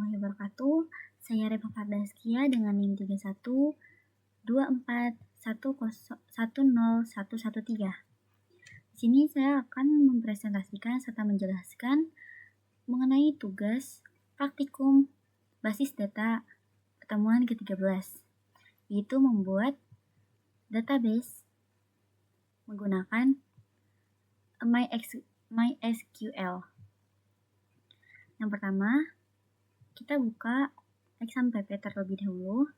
warahmatullahi wabarakatuh. Saya Reva Fardaskia dengan NIM 312410110113. Di sini saya akan mempresentasikan serta menjelaskan mengenai tugas praktikum basis data pertemuan ke-13, yaitu membuat database menggunakan MySQL. Yang pertama, kita buka exam.pp terlebih dahulu.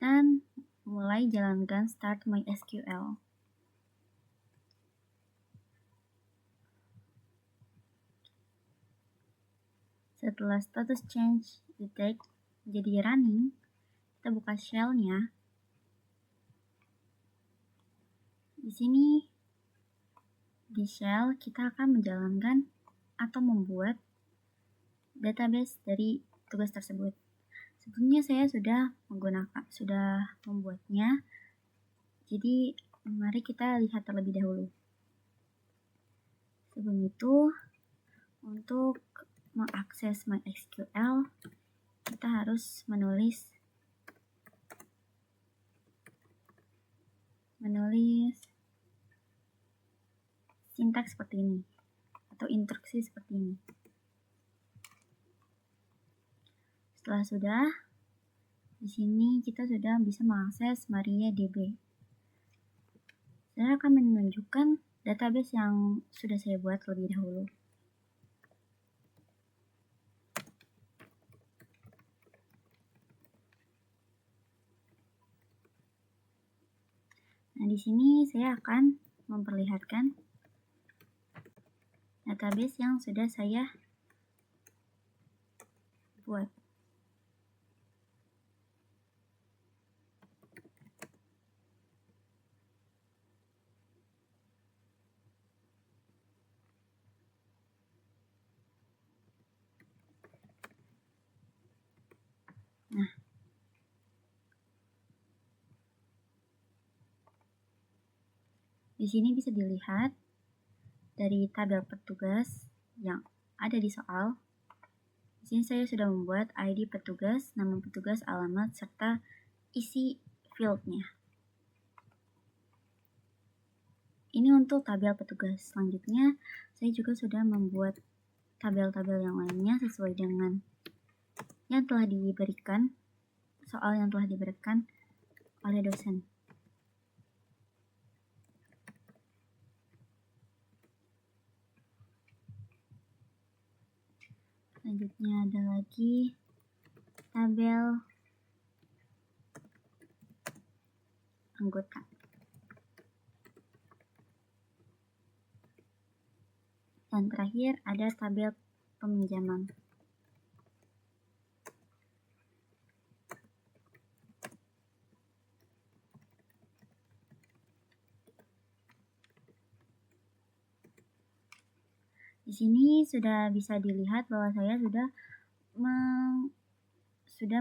Dan mulai jalankan Start MySQL. Setelah status change detect jadi running, kita buka shell-nya. Di sini di shell kita akan menjalankan atau membuat database dari tugas tersebut. Sebelumnya saya sudah membuatnya. Jadi mari kita lihat terlebih dahulu. Sebelum itu, untuk mengakses MySQL, kita harus menulis sintaks seperti ini atau instruksi seperti ini. Setelah sudah, di sini kita sudah bisa mengakses MariaDB. Saya akan menunjukkan database yang sudah saya buat lebih dahulu. Nah, di sini saya akan memperlihatkan database yang sudah saya buat. Nah, di sini bisa dilihat dari tabel petugas yang ada di soal. Di sini saya sudah membuat ID petugas, nama petugas, alamat, serta isi fieldnya. Ini untuk tabel petugas. Selanjutnya, saya juga sudah membuat tabel-tabel yang lainnya sesuai dengan yang telah diberikan, soal yang telah diberikan oleh dosen. Selanjutnya ada lagi tabel anggota. Dan terakhir ada tabel peminjaman. Di sini sudah bisa dilihat bahwa saya sudah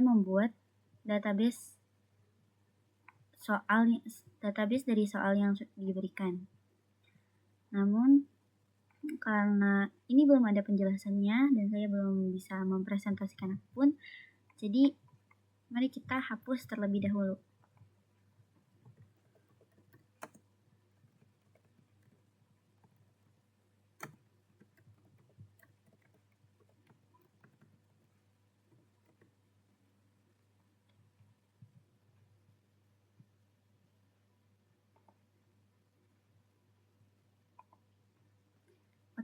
membuat database dari soal yang diberikan. Namun karena ini belum ada penjelasannya dan saya belum bisa mempresentasikan apapun, jadi mari kita hapus terlebih dahulu.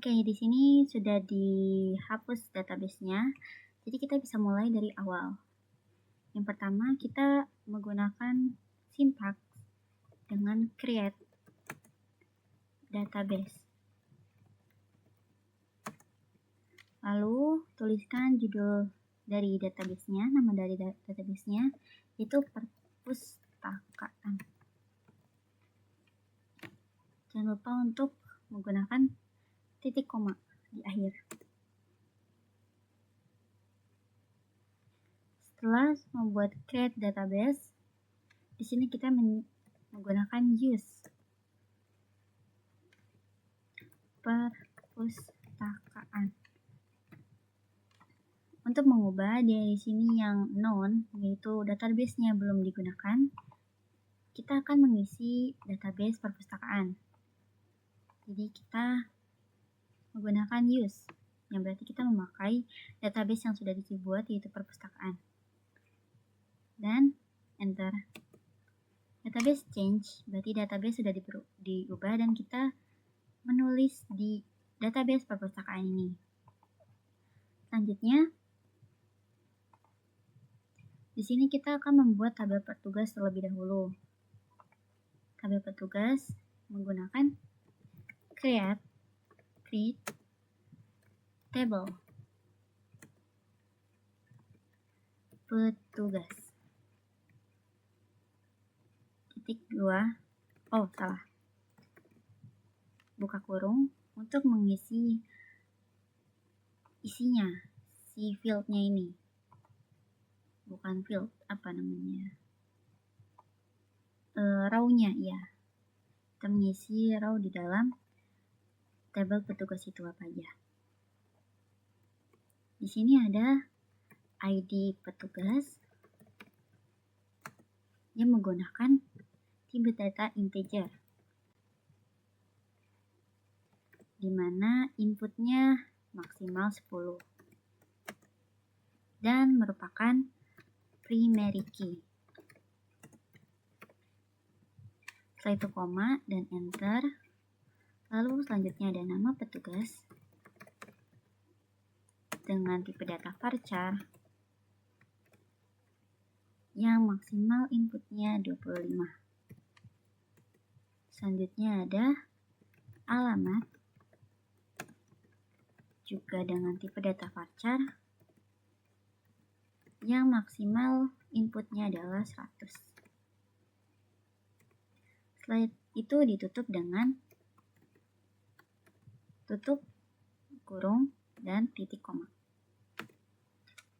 Oke, di sini sudah dihapus database-nya. Jadi kita bisa mulai dari awal. Yang pertama, kita menggunakan syntax dengan create database. Lalu tuliskan judul dari database-nya, nama dari database-nya itu perpustakaan. Jangan lupa untuk menggunakan titik koma di akhir. Setelah membuat create database, di sini kita menggunakan use. perpustakaan. Untuk mengubah di sini yang non, yaitu database-nya belum digunakan, kita akan mengisi database perpustakaan. Jadi kita menggunakan use, yang berarti kita memakai database yang sudah dibuat, yaitu perpustakaan. Dan enter. Database change, berarti database sudah diubah dan kita menulis di database perpustakaan ini. Selanjutnya, di sini kita akan membuat tabel petugas terlebih dahulu. Tabel petugas menggunakan create table petugas. Titik 2. Oh, salah. Buka kurung untuk mengisi isinya, si fieldnya ini. Bukan field, apa namanya? Row-nya, ya. Kita mengisi row di dalam tabel petugas itu apa aja. Di sini ada ID petugas yang menggunakan tipe data integer, di mana inputnya maksimal 10 dan merupakan primary key. Setelah itu koma dan enter. Lalu selanjutnya ada nama petugas dengan tipe data varchar yang maksimal inputnya 25. Selanjutnya ada alamat juga dengan tipe data varchar yang maksimal inputnya adalah 100. Setelah itu ditutup dengan tutup kurung dan titik koma.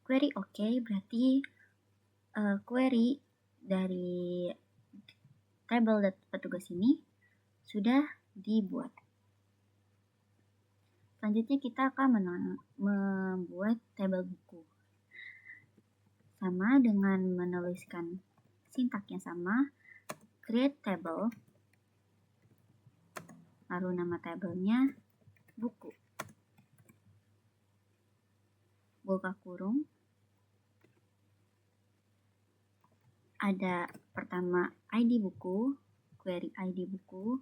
Query OK, berarti query dari tabel petugas ini sudah dibuat. Selanjutnya kita akan membuat tabel buku. Sama dengan menuliskan sintak yang sama, create table, lalu nama tabelnya buku. Buka kurung. Ada pertama ID buku, query ID buku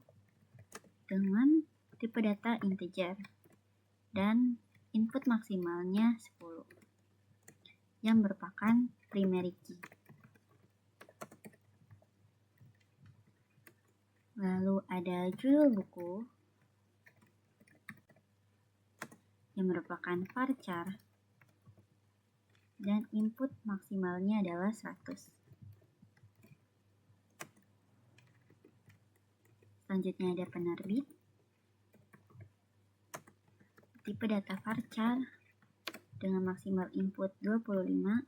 dengan tipe data integer dan input maksimalnya 10 yang merupakan primary key. Lalu ada judul buku yang merupakan varchar dan input maksimalnya adalah 100. Selanjutnya ada penerbit, tipe data varchar dengan maksimal input 25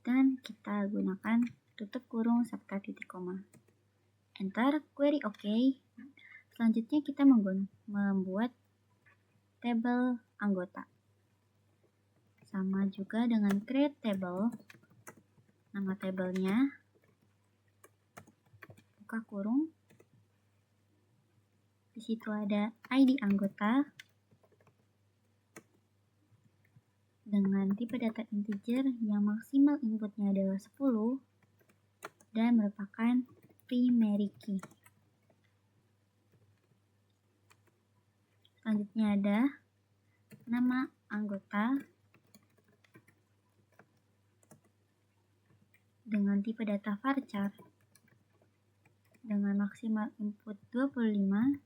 dan kita gunakan tutup kurung serta titik koma. Enter, query OK. Selanjutnya kita membuat tabel anggota. Sama juga dengan create table, nama tabelnya, buka kurung. Di situ ada ID anggota dengan tipe data integer yang maksimal inputnya adalah 10 dan merupakan primary key. Selanjutnya ada nama anggota dengan tipe data varchar dengan maksimal input 25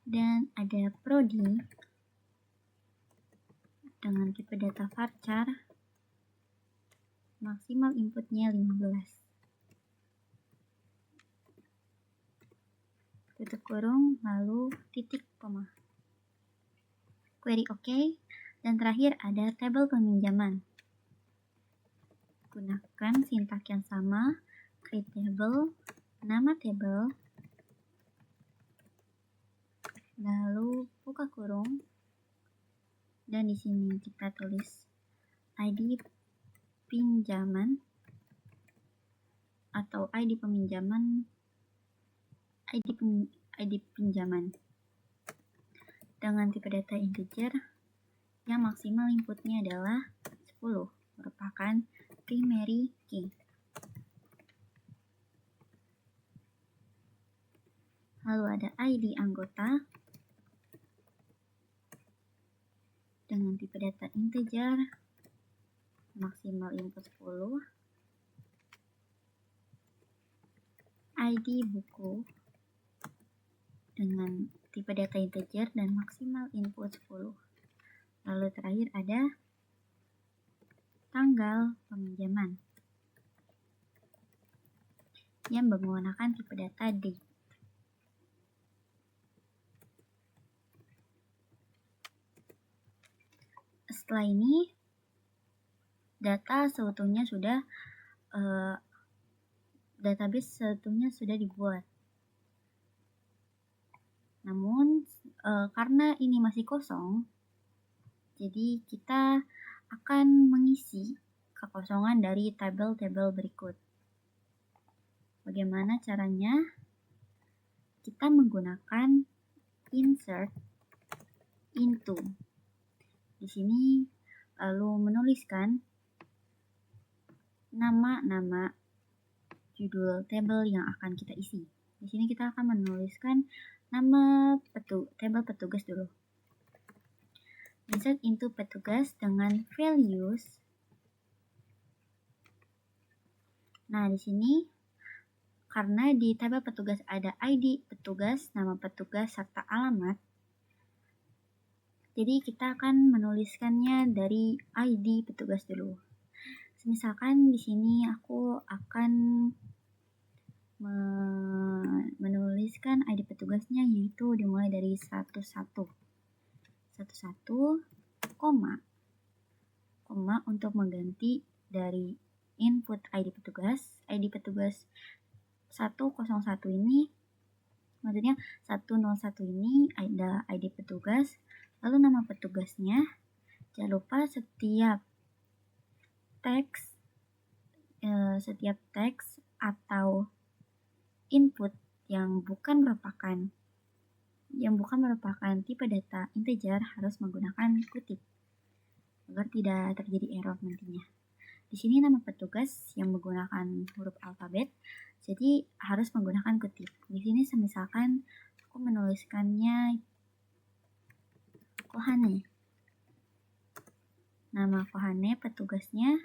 dan ada prodi dengan tipe data varchar maksimal inputnya 15. Tutup kurung lalu titik koma. Query OK. Dan terakhir ada tabel peminjaman. Gunakan sintak yang sama, create table, nama tabel, lalu buka kurung, dan di sini kita tulis ID pinjaman atau ID peminjaman, ID pinjaman dengan tipe data integer yang maksimal inputnya adalah 10, merupakan primary key. Lalu ada ID anggota dengan tipe data integer, maksimal input 10. ID buku dengan tipe data integer dan maksimal input 10. Lalu terakhir ada tanggal peminjaman yang menggunakan tipe data date. Setelah ini data seutuhnya sudah database seutuhnya sudah dibuat. Namun karena ini masih kosong, jadi kita akan mengisi kekosongan dari tabel-tabel berikut. Bagaimana caranya? Kita menggunakan insert into. Di sini lalu menuliskan nama-nama judul tabel yang akan kita isi. Di sini kita akan menuliskan nama tabel petugas dulu. Insert into petugas dengan values. Nah, di sini karena di tabel petugas ada ID petugas, nama petugas, serta alamat, jadi kita akan menuliskannya dari ID petugas dulu. Misalkan di sini aku akan menuliskan ID petugasnya yaitu dimulai dari 11, koma untuk mengganti dari input ID petugas 101 ini, maksudnya 101 ini ada ID petugas, lalu nama petugasnya. Jangan lupa setiap teks atau input yang bukan merupakan tipe data integer harus menggunakan kutip agar tidak terjadi error nantinya. Di sini nama petugas yang menggunakan huruf alfabet, jadi harus menggunakan kutip. Di sini misalkan aku menuliskannya Kohane. Nama Kohane petugasnya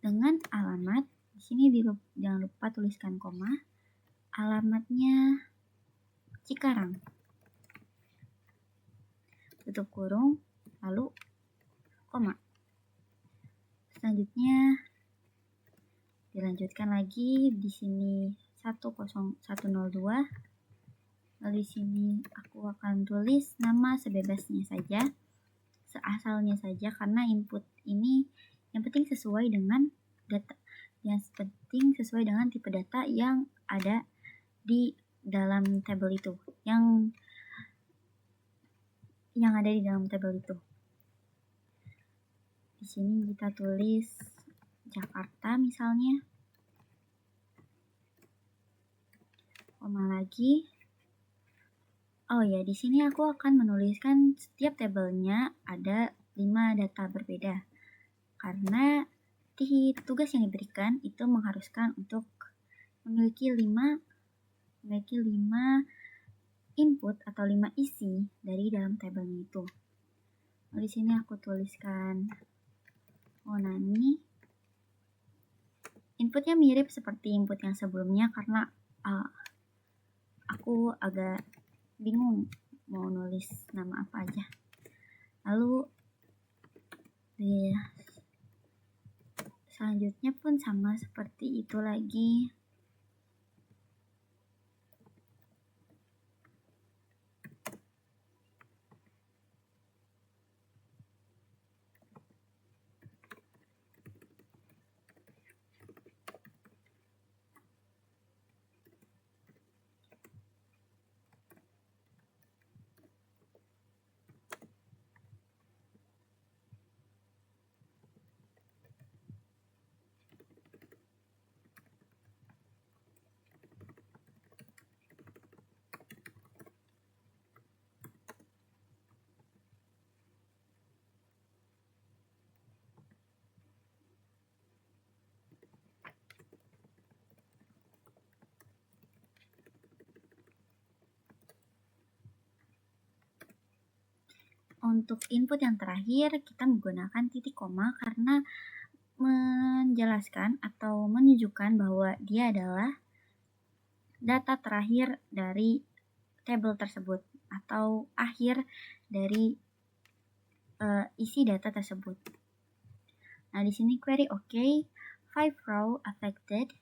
dengan alamat. Di sini jangan lupa tuliskan koma. Alamatnya Cikarang. Tutup kurung, lalu koma. Selanjutnya dilanjutkan lagi di sini 10102. Lalu di sini aku akan tulis nama sebebasnya saja, seasalnya saja, karena input ini yang penting sesuai dengan tipe data yang ada di dalam tabel itu, yang ada di dalam tabel itu. Di sini kita tulis Jakarta misalnya, koma lagi. Oh ya, di sini aku akan menuliskan setiap tabelnya ada 5 data berbeda. Karena di tugas yang diberikan itu mengharuskan untuk memiliki 5 input atau 5 isi dari dalam tabelnya itu. Di sini aku tuliskan Onani. Inputnya mirip seperti input yang sebelumnya karena aku agak bingung mau nulis nama apa aja. Lalu selanjutnya pun sama seperti itu lagi. untuk input yang terakhir, kita menggunakan titik koma karena menjelaskan atau menunjukkan bahwa dia adalah data terakhir dari tabel tersebut atau akhir dari isi data tersebut. Nah, di sini query OK, 5 row affected,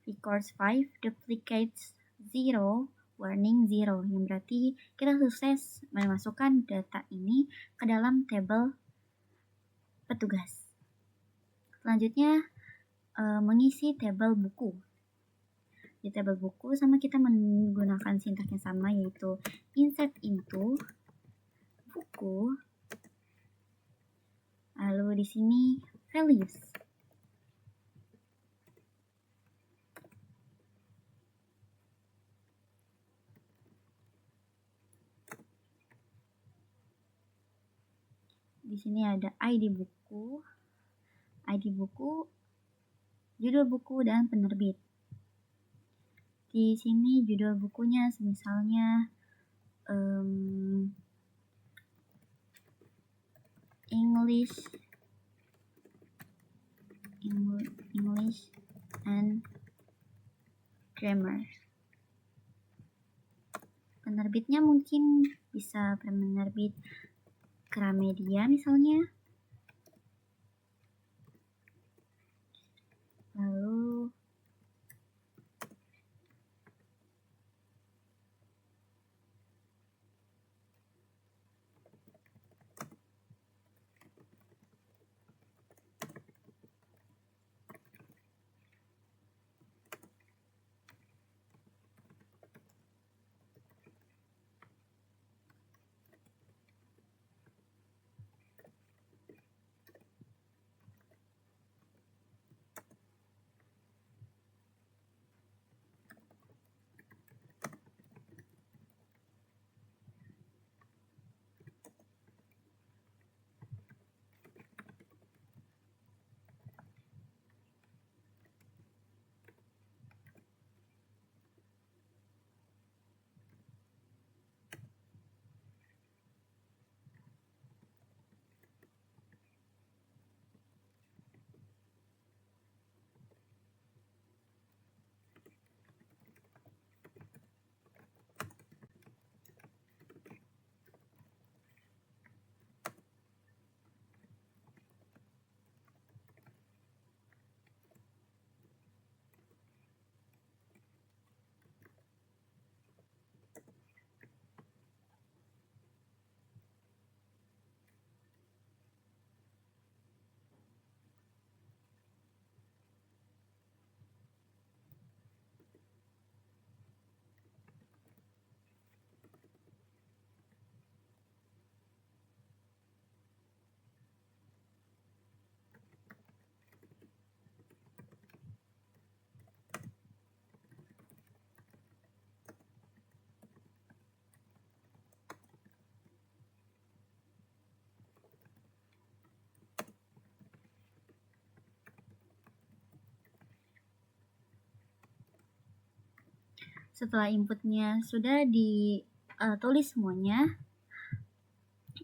records 5, duplicates 0, warning 0, yang berarti kita sukses memasukkan data ini ke dalam tabel petugas. Selanjutnya, mengisi tabel buku. Di tabel buku sama kita menggunakan sintaks yang sama, yaitu insert into buku. Lalu di sini values. Di sini ada ID buku, judul buku dan penerbit. Di sini judul bukunya misalnya English and Grammar. Penerbitnya mungkin bisa penerbit Gramedia misalnya. Lalu setelah inputnya sudah ditulis semuanya,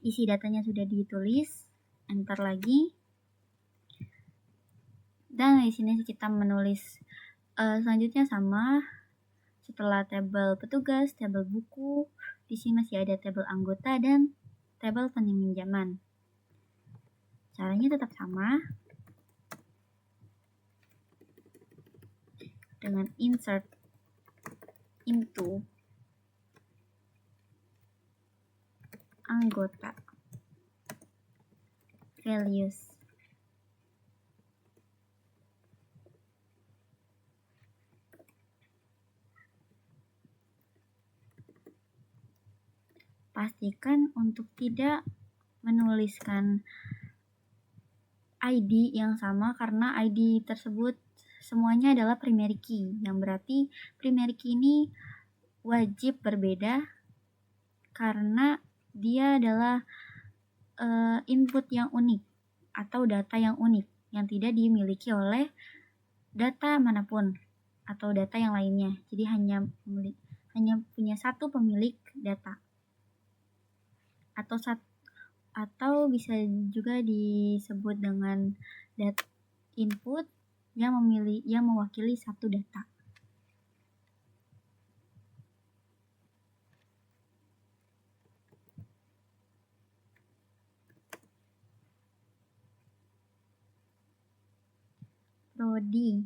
isi datanya sudah ditulis, enter lagi. Dan di sini kita menulis selanjutnya sama. Setelah tabel petugas, tabel buku, di sini masih ada tabel anggota dan tabel peminjaman. Caranya tetap sama. Dengan insert into anggota values. Pastikan untuk tidak menuliskan ID yang sama karena ID tersebut semuanya adalah primary key, yang berarti primary key ini wajib berbeda karena dia adalah input yang unik atau data yang unik yang tidak dimiliki oleh data manapun atau data yang lainnya. Jadi hanya punya satu pemilik data. atau bisa juga disebut dengan data input yang mewakili satu data. Prodi.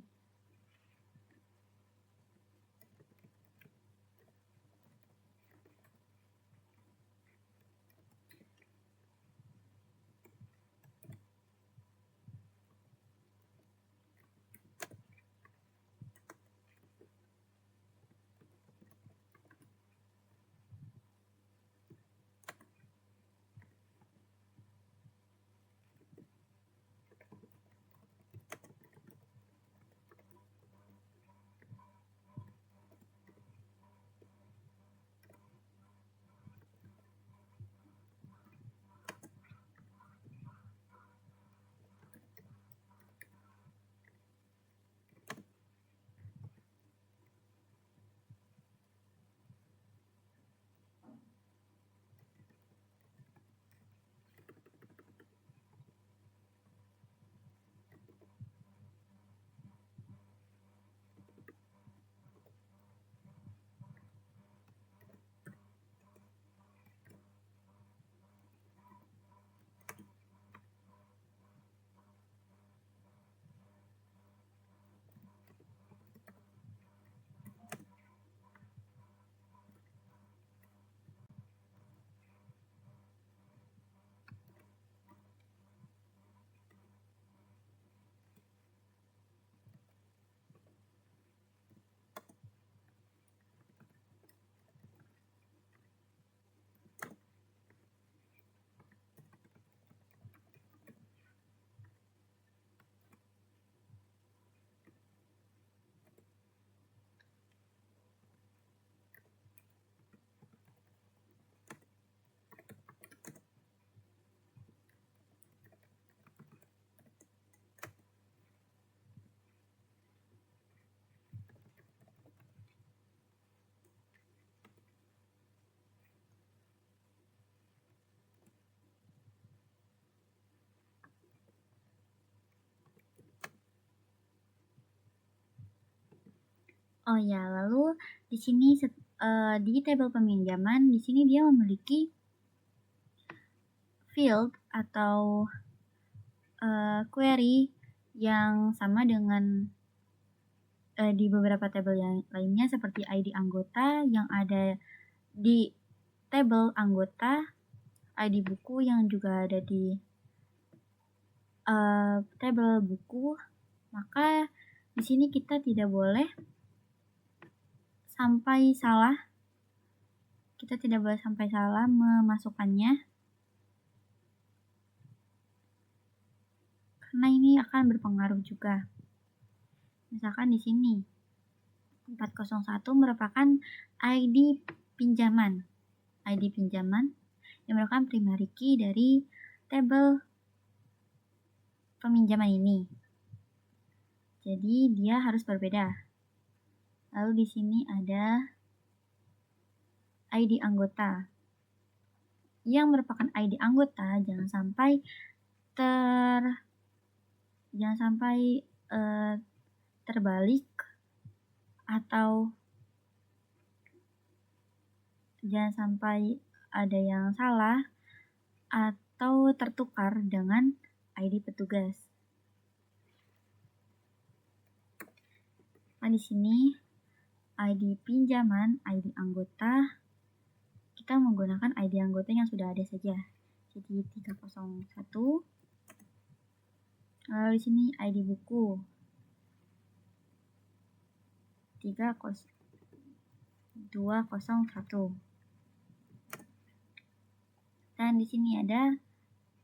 Oh ya, lalu di sini di tabel peminjaman di sini dia memiliki field atau query yang sama dengan di beberapa tabel yang lainnya seperti ID anggota yang ada di tabel anggota, ID buku yang juga ada di tabel buku. Maka di sini kita tidak boleh sampai salah. Kita tidak boleh sampai salah memasukkannya. Karena ini akan berpengaruh juga. Misalkan di sini 401 merupakan ID pinjaman. ID pinjaman yang merupakan primary key dari tabel peminjaman ini. Jadi dia harus berbeda. Lalu di sini ada ID anggota. Yang merupakan ID anggota jangan sampai terbalik atau jangan sampai ada yang salah atau tertukar dengan ID petugas. Nah, di sini ID pinjaman, ID anggota, kita menggunakan ID anggota yang sudah ada saja. Jadi 301. Lalu di sini ID buku 201. Dan di sini ada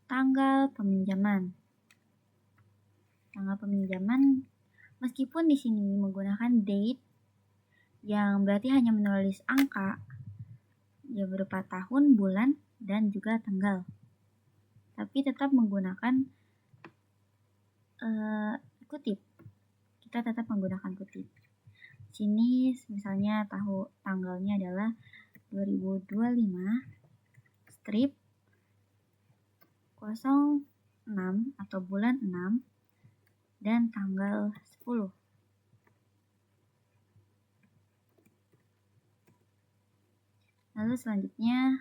tanggal peminjaman. Tanggal peminjaman meskipun di sini menggunakan date yang berarti hanya menulis angka yang berupa tahun, bulan, dan juga tanggal. Tapi tetap menggunakan kutip. Kita tetap menggunakan kutip. Sini misalnya tanggalnya adalah 2025 strip 06 atau bulan 6 dan tanggal 10. Lalu selanjutnya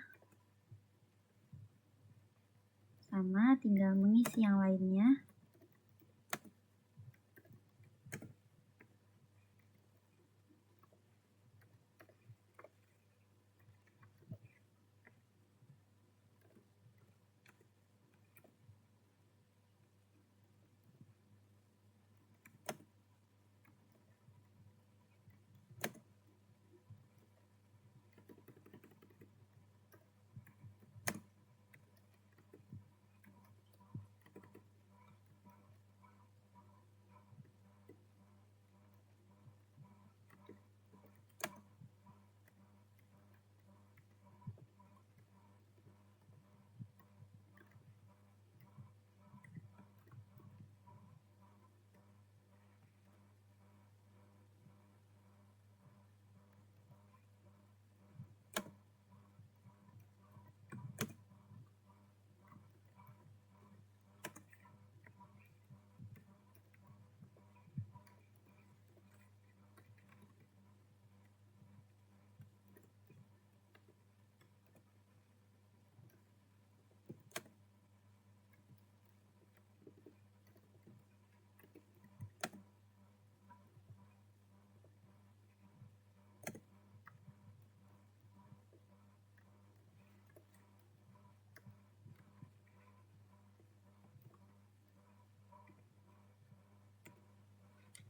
sama, tinggal mengisi yang lainnya.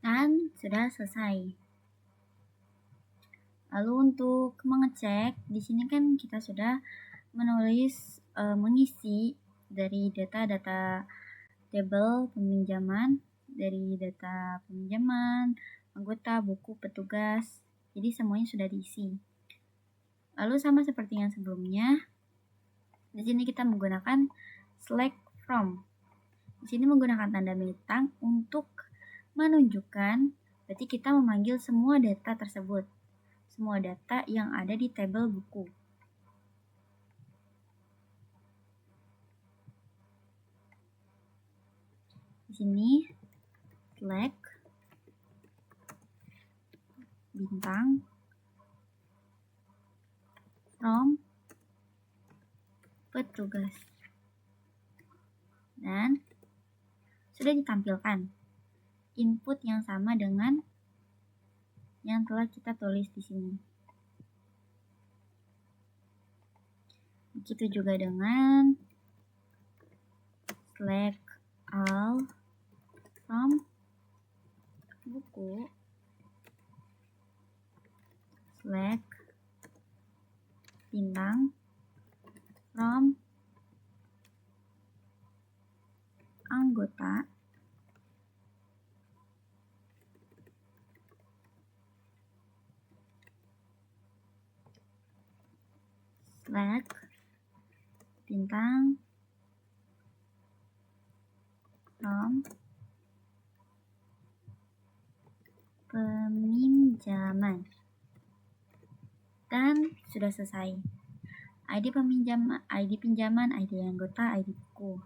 Dan sudah selesai. Lalu untuk mengecek, di sini kan kita sudah menulis mengisi dari data-data tabel peminjaman, dari data peminjaman, anggota, buku, petugas. Jadi semuanya sudah diisi. Lalu sama seperti yang sebelumnya, di sini kita menggunakan select from. Di sini menggunakan tanda bintang untuk menunjukkan berarti kita memanggil semua data tersebut. Semua data yang ada di tabel buku. Di sini select bintang from petugas. Dan sudah ditampilkan input yang sama dengan yang telah kita tulis di sini. Begitu juga dengan select all from buku, select bintang from anggota, select bintang from peminjaman. Dan sudah selesai. ID peminjaman, ID pinjaman, ID anggota, ID buku.